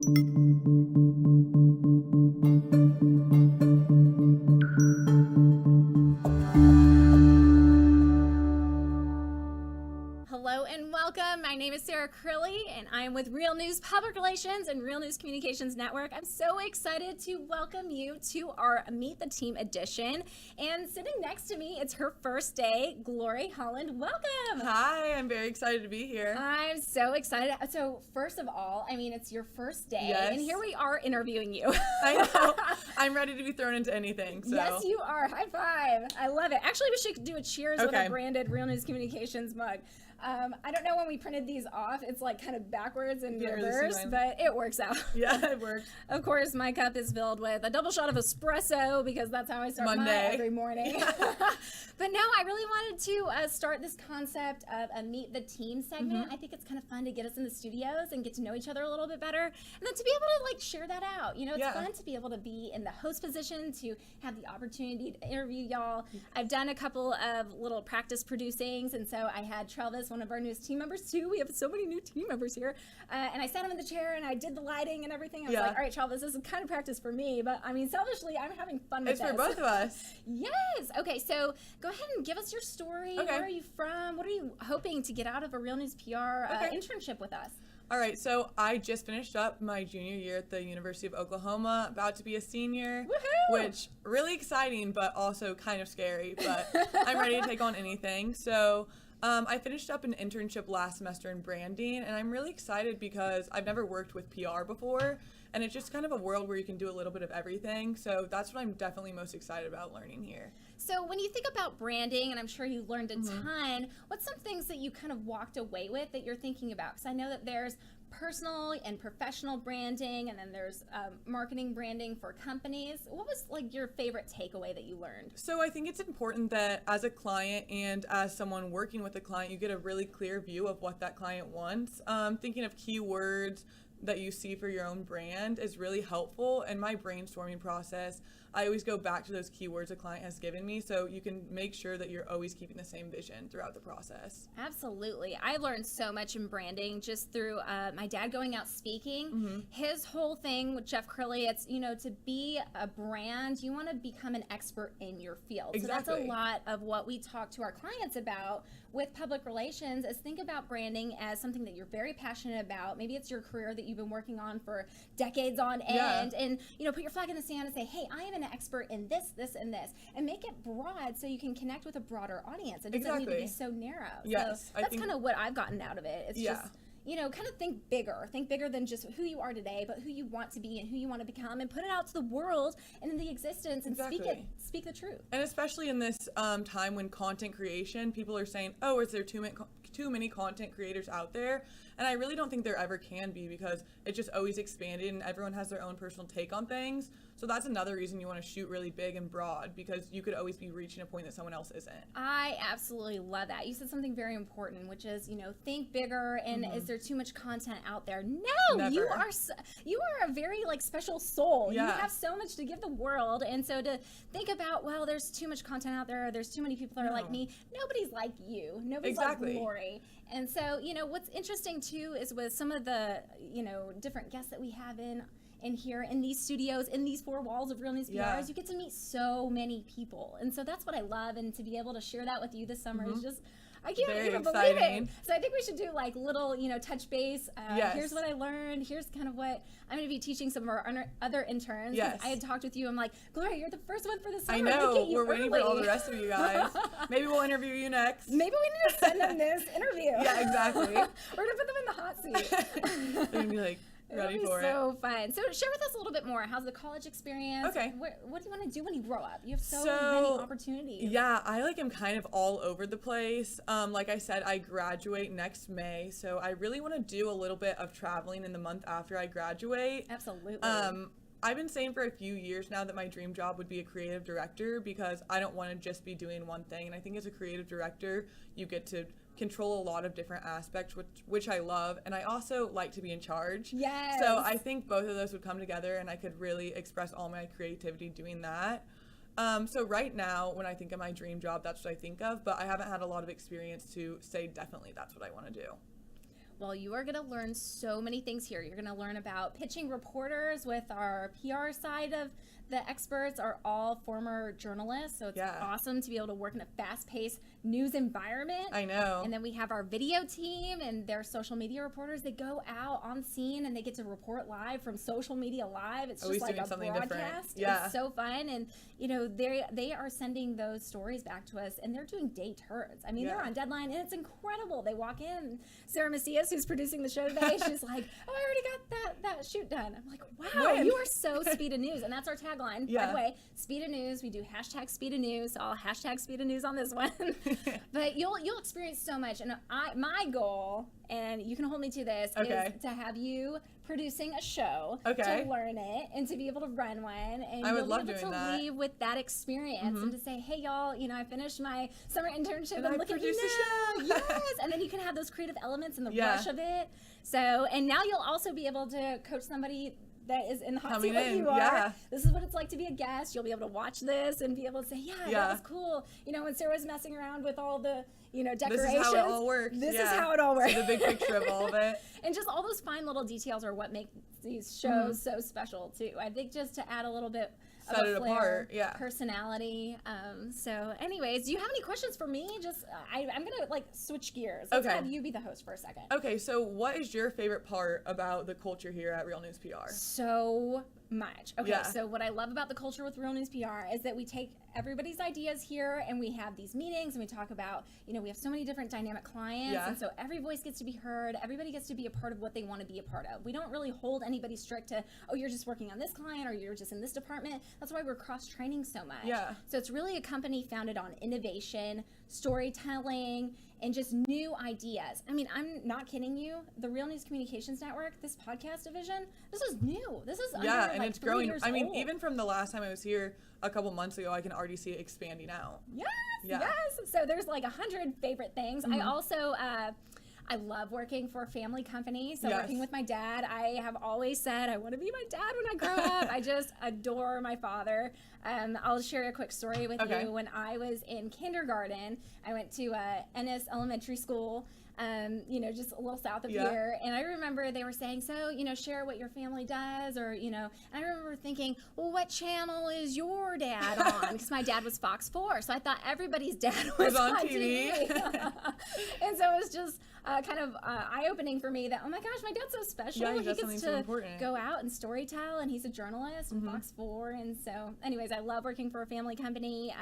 Hello and welcome. My name is Crilley, and I am with Real News Public Relations and Real News Communications Network. I'm so excited to welcome you to our Meet the Team edition. And sitting next to me, it's her first day, Holland. Welcome. Hi, I'm very excited to be here. I'm so excited. So first of all, it's your first day, yes. And here we are interviewing you. I know. I'm ready to be thrown into anything. So. Yes, you are. High five. I love it. Actually, we should do a cheers with a branded Real News Communications mug. I don't know when we printed these off, it's like kind of backwards and reverse, but it works out. Yeah, it works. Of course, my cup is filled with a double shot of espresso because that's how I start mine every morning. But no, I really wanted to start this concept of a Meet the Team segment. I think it's kind of fun to get us in the studios and get to know each other a little bit better, and then to be able to share that out. You know, it's fun to be able to be in the host position, to have the opportunity to interview y'all. I've done a couple of little practice producings, and so I had Travis, one of our newest team members too. We have so many new team members here. And I sat him in the chair and I did the lighting and everything. I was like, all right, Travis, this is kind of practice for me, but selfishly, I'm having fun with this. It's for both of us. Yes. Okay, so go ahead and give us your story. Okay. Where are you from? What are you hoping to get out of a Real News PR internship with us? All right, so I just finished up my junior year at the University of Oklahoma, about to be a senior. Woohoo! Which really exciting, but also kind of scary, but I'm ready to take on anything. So I finished up an internship last semester in branding, and I'm really excited because I've never worked with PR before, and it's just kind of a world where you can do a little bit of everything. So that's what I'm definitely most excited about learning here. So when you think about branding, and I'm sure you learned a ton, what's some things that you kind of walked away with that you're thinking about? Because I know that there's personal and professional branding, and then there's marketing branding for companies. What was your favorite takeaway that you learned? So I think it's important that as a client and as someone working with a client, you get a really clear view of what that client wants. Thinking of keywords that you see for your own brand is really helpful. In my brainstorming process, I always go back to those keywords a client has given me, so you can make sure that you're always keeping the same vision throughout the process. Absolutely. I learned so much in branding just through my dad going out speaking. His whole thing with Jeff Crilley, it's, to be a brand, you want to become an expert in your field. Exactly. So that's a lot of what we talk to our clients about with public relations, is think about branding as something that you're very passionate about. Maybe it's your career that you've been working on for decades on end, and put your flag in the sand and say, hey, I am an expert in this, this, and this, and make it broad so you can connect with a broader audience. It doesn't need to be so narrow. Yes, so that's kind of what I've gotten out of it. It's just, kind of think bigger than just who you are today, but who you want to be and who you want to become, and put it out to the world and in the existence and speak the truth. And especially in this time when content creation, people are saying, oh, is there too many content creators out there? And I really don't think there ever can be, because it's just always expanded and everyone has their own personal take on things. So that's another reason you want to shoot really big and broad, because you could always be reaching a point that someone else isn't. I absolutely love that. You said something very important, which is, think bigger, and is there too much content out there? No, Never. you are a very special soul. Yeah. You have so much to give the world, and so to think about, well, there's too much content out there, there's too many people that are like me. Nobody's like you. Nobody's like Lori. And so, what's interesting too is with some of the, different guests that we have in here in these studios, in these four walls of Real News PRs, you get to meet so many people. And so that's what I love, and to be able to share that with you this summer is just, I can't even believe it. So I think we should do little, touch base. Here's what I learned. Here's kind of what I'm going to be teaching some of our other interns. Yes. I had talked with you. I'm like, Gloria, you're the first one for the summer. I know. We're waiting for all the rest of you guys. Maybe we'll interview you next. Maybe we need to send them this interview. Yeah, exactly. We're going to put them in the hot seat. They're going to be like, ready for it. So fun. So share with us a little bit more. How's the college experience? Okay. What do you want to do when you grow up? You have so many opportunities. Yeah, I am kind of all over the place. Like I said, I graduate next May, so I really want to do a little bit of traveling in the month after I graduate. Absolutely. I've been saying for a few years now that my dream job would be a creative director, because I don't want to just be doing one thing. And I think as a creative director, you get to control a lot of different aspects, which I love, and I also like to be in charge. Yes. So I think both of those would come together, and I could really express all my creativity doing that. So right now, when I think of my dream job, that's what I think of, but I haven't had a lot of experience to say definitely that's what I want to do. Well, you are going to learn so many things here. You're going to learn about pitching reporters with our PR side of the experts are all former journalists, so it's awesome to be able to work in a fast-paced news environment. I know. And then we have our video team and their social media reporters. They go out on scene and they get to report live from social media live. It's just like a broadcast. Yeah. It's so fun. And, you know, they are sending those stories back to us, and they're doing day turns. I mean, they're on deadline, and it's incredible. They walk in. Sarah Macias, who's producing the show today, she's like, oh, I already got that shoot done. I'm like, wow, you are so speed of news. And that's our tagline. By the way, speed of news. We do hashtag speed of news. So I'll hashtag speed of news on this one. But you'll experience so much. And my goal, and you can hold me to this, is to have you producing a show to learn it and to be able to run one. And I would you'll love be able doing to that. leave with that experience and to say, hey, y'all, you know, I finished my summer internship and look at you a show. Yes. And then you can have those creative elements and the rush of it. So, and now you'll also be able to coach somebody that is in the hot seat like you are. Yeah. This is what it's like to be a guest. You'll be able to watch this and be able to say, that was cool. You know, when Sarah was messing around with all the, you know, decorations. This is how it all works. This is how it all works. So the big picture of all of it. And just all those fine little details are what make these shows so special too. I think just to add a little bit set it flair, apart, personality. So anyways, do you have any questions for me? Just I'm gonna like switch gears. Let's have you be the host for a second. Okay, so what is your favorite part about the culture here at Real News PR? So much. Okay, so what I love about the culture with Real News PR is that we take everybody's ideas here and we have these meetings and we talk about, you know, we have so many different dynamic clients, and so every voice gets to be heard. Everybody gets to be a part of what they want to be a part of. We don't really hold anybody strict to, oh, you're just working on this client or you're just in this department. That's why we're cross-training so much. So it's really a company founded on innovation, storytelling, and just new ideas. I mean, I'm not kidding you. The Real News Communications Network, this podcast division, this is new. This is under, and like, it's 3 growing. years I mean, old. even from the last time I was here a couple months ago, I can already see it expanding out. Yes. So there's like 100 favorite things. I also I love working for a family company. So working with my dad, I have always said I want to be my dad when I grow up. I just adore my father. I'll share a quick story with you. When I was in kindergarten, I went to Ennis Elementary School, you know, just a little south of here. And I remember they were saying, so, you know, share what your family does, or, you know, and I remember thinking, well, what channel is your dad on? Because my dad was Fox 4. So I thought everybody's dad was on TV. And so it was just kind of eye-opening for me that, oh my gosh, my dad's so special. He gets to go out and storytell, and he's a journalist on Fox 4. And so anyways, I love working for a family company.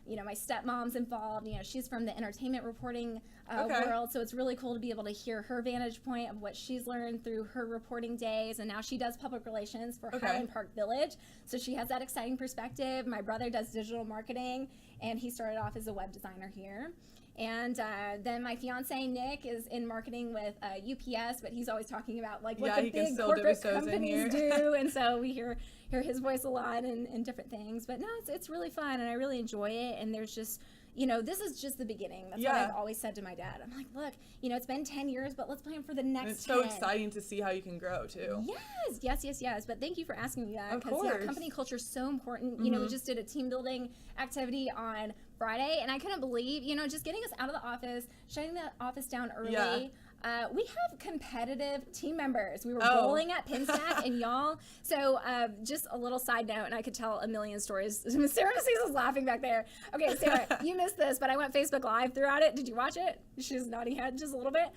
You know, my stepmom's involved. You know, she's from the entertainment reporting world, so it's really cool to be able to hear her vantage point of what she's learned through her reporting days. And now she does public relations for Highland Park Village, so she has that exciting perspective. My brother does digital marketing, and he started off as a web designer here. And then my fiance Nick is in marketing with UPS, but he's always talking about like what the big corporate companies do, and so we hear his voice a lot and different things. But no, it's really fun, and I really enjoy it. And there's just, you know, this is just the beginning. That's what I've always said to my dad. I'm like, look, you know, it's been 10 years, but let's plan for the next 10. It's so exciting to see how you can grow too. Yes. But thank you for asking me that, because company culture is so important. You know, we just did a team building activity on Friday, and I couldn't believe, you know, just getting us out of the office, shutting the office down early. We have competitive team members. We were bowling at Pinstack, and y'all. So just a little side note, and I could tell a million stories. Sarah is laughing back there. Okay, Sarah, you missed this, but I went Facebook Live throughout it. Did you watch it? She's nodding head just a little bit.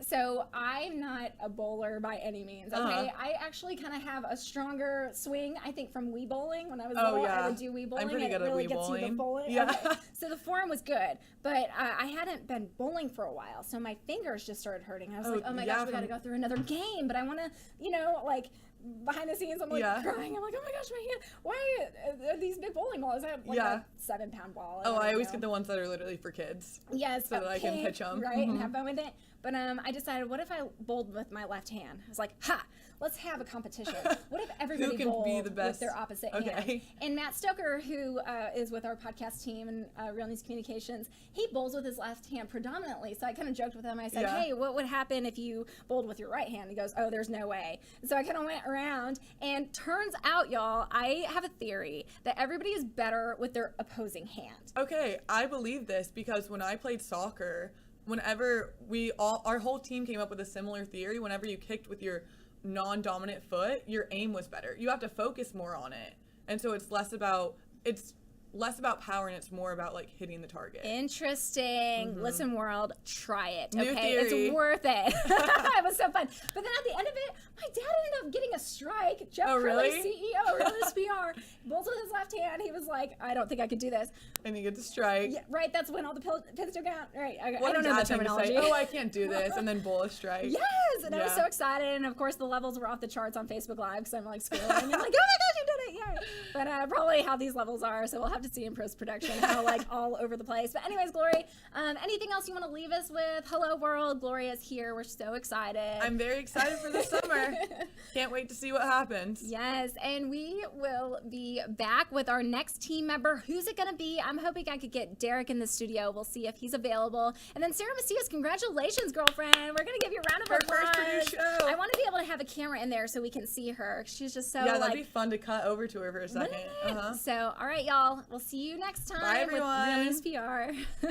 So I'm not a bowler by any means. Okay, I actually kind of have a stronger swing. I think from Wii bowling when I was little, I would do Wii bowling. I'm pretty good and it at really Wii gets bowling. you the bowling. Okay. So the form was good, but I hadn't been bowling for a while, so my fingers just started hurting. I was like, oh my gosh, we got to go through another game, but I want to, you know, like behind the scenes, I'm like crying. I'm like, oh my gosh, my hand. Why are these big bowling balls? I have like a 7-pound ball. I always get the ones that are literally for kids. Yes, so that I can pitch them. Right, and have fun with it. But I decided, what if I bowled with my left hand? I was like, let's have a competition. What if everybody bowled with their opposite hand? And Matt Stoker, who is with our podcast team and Real News Communications, he bowls with his left hand predominantly. So I kind of joked with him. I said, hey, what would happen if you bowled with your right hand? He goes, oh, there's no way. And so I kind of went around, and turns out, y'all, I have a theory that everybody is better with their opposing hand. Okay, I believe this because when I played soccer, whenever our whole team came up with a similar theory, whenever you kicked with your non-dominant foot, your aim was better. You have to focus more on it. And so it's less about power and it's more about like hitting the target. Interesting. Listen, world, try it. New Okay, theory. it's worth it. It was so fun. But then at the end of it, my dad ended up getting a strike. Jeff really? Crilley, CEO, Realist PR, bolts with his left hand. He was like, I don't think I could do this. And you get to strike. Yeah, right. That's when all the pins took out. Right. I What don't a know the dad thing to terminology. say, oh, I can't do this, and then bull a strike. Yes, and I was Yeah. so excited, and of course the levels were off the charts on Facebook Live because I'm like scrolling, and I'm like, oh my gosh, you did it, yay! But probably how these levels are, so we'll have to see in post-production how like all over the place. But anyways, Glory, anything else you want to leave us with? Hello world, Gloria's here. We're so excited. I'm very excited for the summer. Can't wait to see what happens. Yes, and we will be back with our next team member. Who's it going to be? I'm hoping I could get Derek in the studio. We'll see if he's available. And then Sarah Macias, congratulations, girlfriend. We're going to give you a round of Her applause. first produced show. I want to be able to have a camera in there so we can see her. She's just so Yeah, that'd like, be fun to cut over to her for a second. So, all right, y'all. We'll see you next time Bye, with everyone. Realist PR.